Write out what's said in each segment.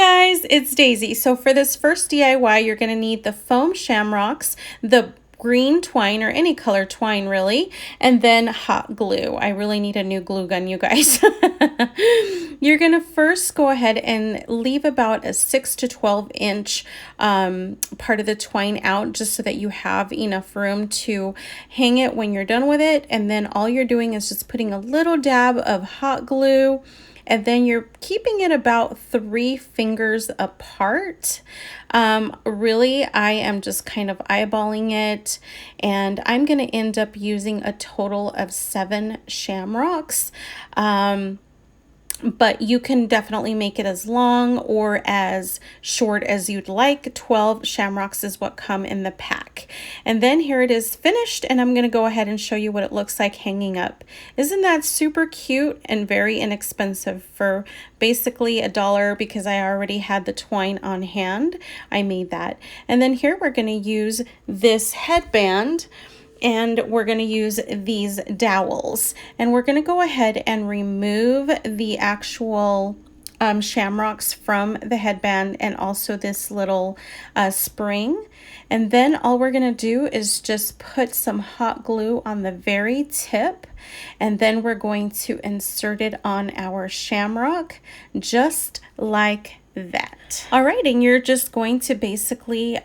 guys, it's Daisy. So for this first DIY, you're going to need the foam shamrocks, the green twine or any color twine really, and then hot glue. I really need a new glue gun, you guys. You're going to first go ahead and leave about a 6 to 12 inch part of the twine out just so that you have enough room to hang it when you're done with it. And then all you're doing is just putting a little dab of hot glue, and then you're keeping it about 3 fingers apart. Really, I am just kind of eyeballing it, and I'm going to end up using a total of 7 shamrocks. But you can definitely make it as long or as short as you'd like. 12 shamrocks is what come in the pack. And then here it is finished, and I'm going to go ahead and show you what it looks like hanging up. Isn't that super cute and very inexpensive for basically $1 because I already had the twine on hand. I made that. And then here we're going to use this headband, and we're going to use these dowels, and we're going to go ahead and remove the actual shamrocks from the headband and also this little spring. And then all we're going to do is just put some hot glue on the very tip, and then we're going to insert it on our shamrock just like that. All right, and you're just going to basically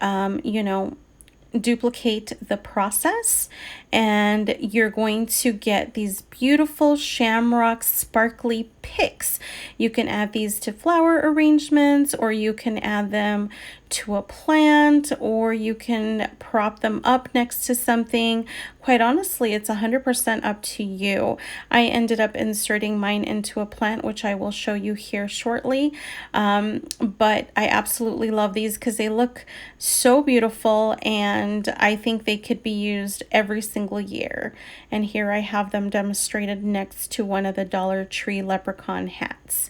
duplicate the process, and you're going to get these beautiful shamrock sparkly picks. You can add these to flower arrangements, or you can add them to a plant, or you can prop them up next to something. Quite honestly, it's 100% up to you. I ended up inserting mine into a plant, which I will show you here shortly. But I absolutely love these because they look so beautiful, and I think they could be used every single year. And here I have them demonstrated next to one of the Dollar Tree leprechaun hats.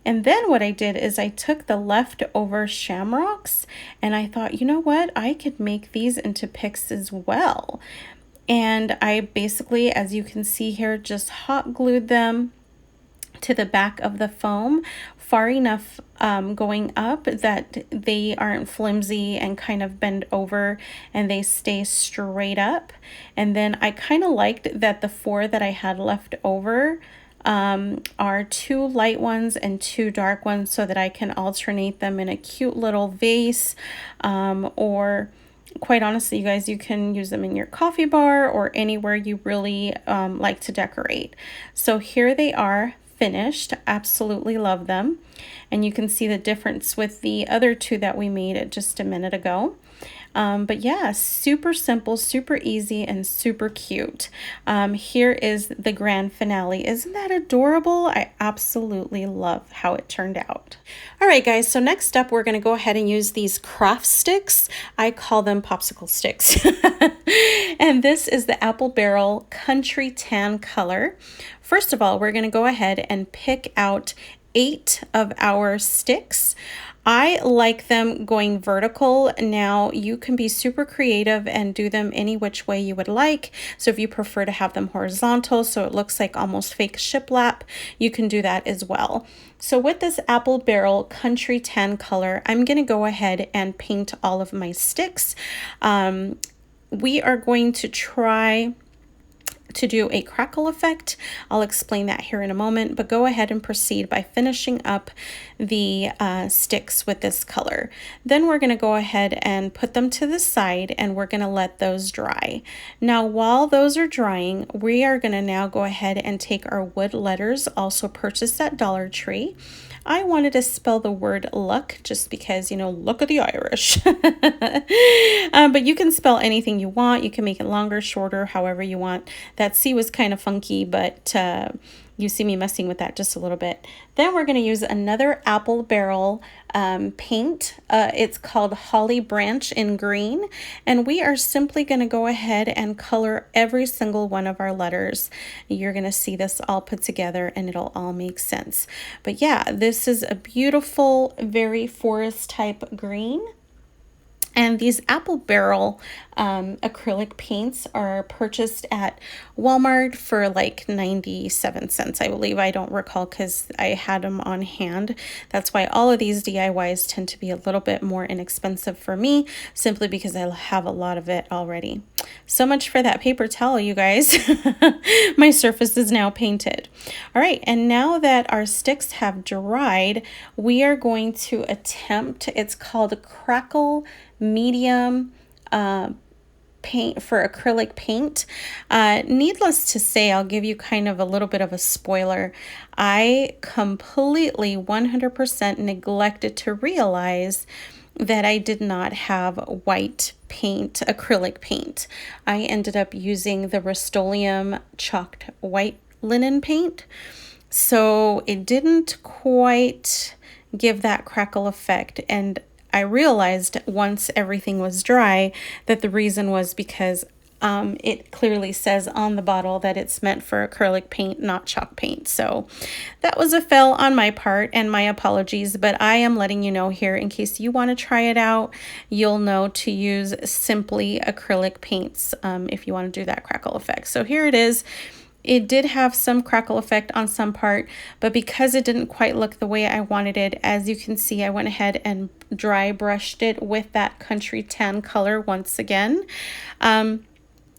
And then what I did is I took the leftover shamrocks, and I thought, you know what, I could make these into picks as well. And I basically, as you can see here, just hot glued them to the back of the foam far enough going up that they aren't flimsy and kind of bend over, and they stay straight up. And then I kind of liked that the 4 that I had left over are 2 light ones and 2 dark ones, so that I can alternate them in a cute little vase, or quite honestly, you guys, you can use them in your coffee bar or anywhere you really like to decorate. So here they are finished. Absolutely love them. And you can see the difference with the other 2 that we made just a minute ago. But yeah, super simple, super easy, and super cute. Here is the grand finale. Isn't that adorable? I absolutely love how it turned out. All right, guys, so next up, we're going to go ahead and use these craft sticks. I call them popsicle sticks. And this is the Apple Barrel Country Tan color. First of all, we're going to go ahead and pick out 8 of our sticks. I like them going vertical. Now you can be super creative and do them any which way you would like. So if you prefer to have them horizontal so it looks like almost fake shiplap, you can do that as well. So with this Apple Barrel Country Tan color, I'm going to go ahead and paint all of my sticks. We are going to try to do a crackle effect. I'll explain that here in a moment, but go ahead and proceed by finishing up the sticks with this color. Then we're going to go ahead and put them to the side, and we're going to let those dry. Now, while those are drying, we are going to now go ahead and take our wood letters, also purchased at Dollar Tree. I wanted to spell the word luck just because, you know, look at the Irish. But you can spell anything you want. You can make it longer, shorter, however you want. That C was kind of funky, but you see me messing with that just a little bit. Then we're going to use another Apple Barrel paint. It's called Holly Branch in green, and we are simply going to go ahead and color every single one of our letters. You're going to see this all put together, and it'll all make sense. But yeah, this is a beautiful, very forest type green. And these apple barrel acrylic paints are purchased at Walmart for like 97 cents, I believe. I don't recall because I had them on hand. That's why all of these DIYs tend to be a little bit more inexpensive for me, simply because I have a lot of it already. So much for that paper towel, you guys. My surface is now painted. All right, and now that our sticks have dried, we are going to attempt, it's called Crackle medium paint for acrylic paint. Needless to say, I'll give you kind of a little bit of a spoiler. I completely 100% neglected to realize that I did not have white paint, acrylic paint. I ended up using the Rust-Oleum chalked white linen paint. So it didn't quite give that crackle effect, and I realized once everything was dry that the reason was because it clearly says on the bottle that it's meant for acrylic paint, not chalk paint. So that was a fail on my part, and my apologies, but I am letting you know here in case you want to try it out. You'll know to use simply acrylic paints if you want to do that crackle effect. So here it is. It did have some crackle effect on some part, but because it didn't quite look the way I wanted it, as you can see, I went ahead and dry brushed it with that country tan color once again.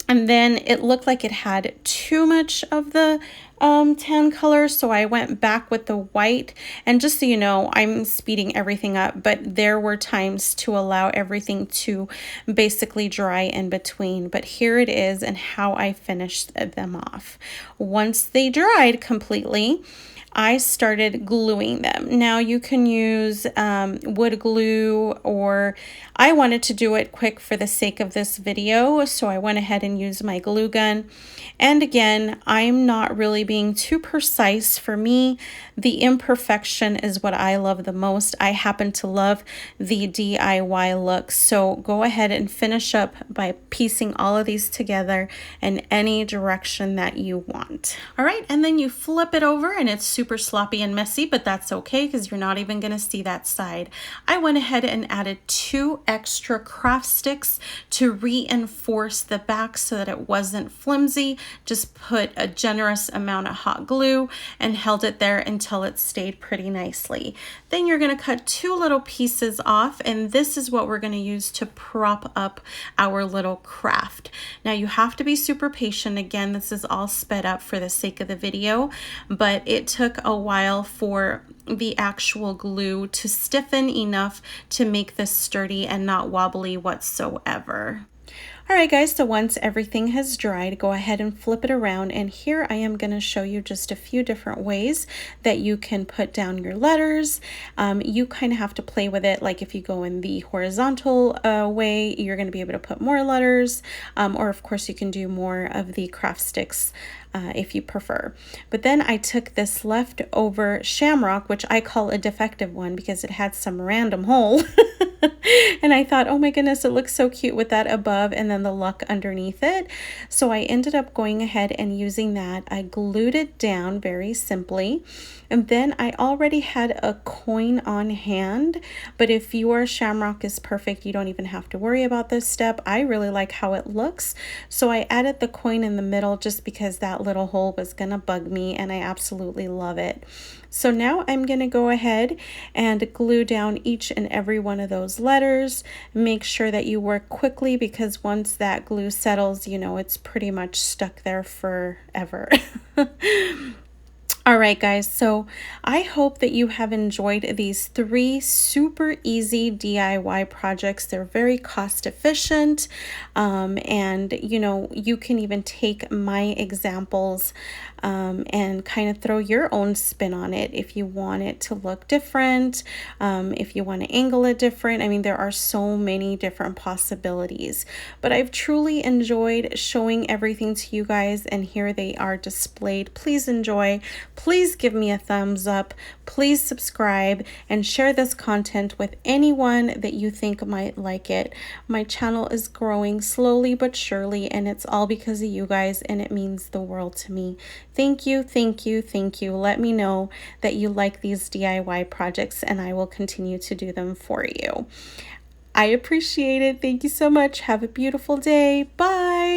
And then it looked like it had too much of the tan color, so I went back with the white. And just so you know, I'm speeding everything up, but there were times to allow everything to basically dry in between. But here it is and how I finished them off. Once they dried completely, I started gluing them. Now you can use wood glue, or I wanted to do it quick for the sake of this video, so I went ahead and used my glue gun. And again, I'm not really being too precise. For me, the imperfection is what I love the most. I happen to love the DIY look, so go ahead and finish up by piecing all of these together in any direction that you want. All right, and then you flip it over and it's super sloppy and messy, but that's okay because you're not even going to see that side. I went ahead and added 2 extra craft sticks to reinforce the back so that it wasn't flimsy. Just put a generous amount of hot glue and held it there until it stayed pretty nicely. Then you're going to cut 2 little pieces off, and this is what we're going to use to prop up our little craft. Now you have to be super patient. Again, this is all sped up for the sake of the video, but it took a while for the actual glue to stiffen enough to make this sturdy and not wobbly whatsoever. All right, guys, so once everything has dried, go ahead and flip it around, and here I am going to show you just a few different ways that you can put down your letters. You kind of have to play with it. Like if you go in the horizontal way, you're going to be able to put more letters, or of course you can do more of the craft sticks if you prefer. But then I took this leftover shamrock, which I call a defective one because it had some random hole. And I thought, oh my goodness, it looks so cute with that above and then the luck underneath it. So I ended up going ahead and using that. I glued it down very simply. And then I already had a coin on hand, but if your shamrock is perfect, you don't even have to worry about this step. I really like how it looks. So I added the coin in the middle just because that little hole was gonna bug me, and I absolutely love it. So now I'm going to go ahead and glue down each and every one of those letters. Make sure that you work quickly because once that glue settles, you know, it's pretty much stuck there forever. All right, guys, so I hope that you have enjoyed these 3 super easy DIY projects. They're very cost efficient, and you know, you can even take my examples and kind of throw your own spin on it if you want it to look different, if you want to angle it different. I mean, there are so many different possibilities, but I've truly enjoyed showing everything to you guys, and here they are displayed. Please enjoy. Please give me a thumbs up. Please subscribe and share this content with anyone that you think might like it. My channel is growing slowly but surely, and it's all because of you guys, and it means the world to me. Thank you, thank you, thank you. Let me know that you like these DIY projects, and I will continue to do them for you. I appreciate it. Thank you so much. Have a beautiful day. Bye.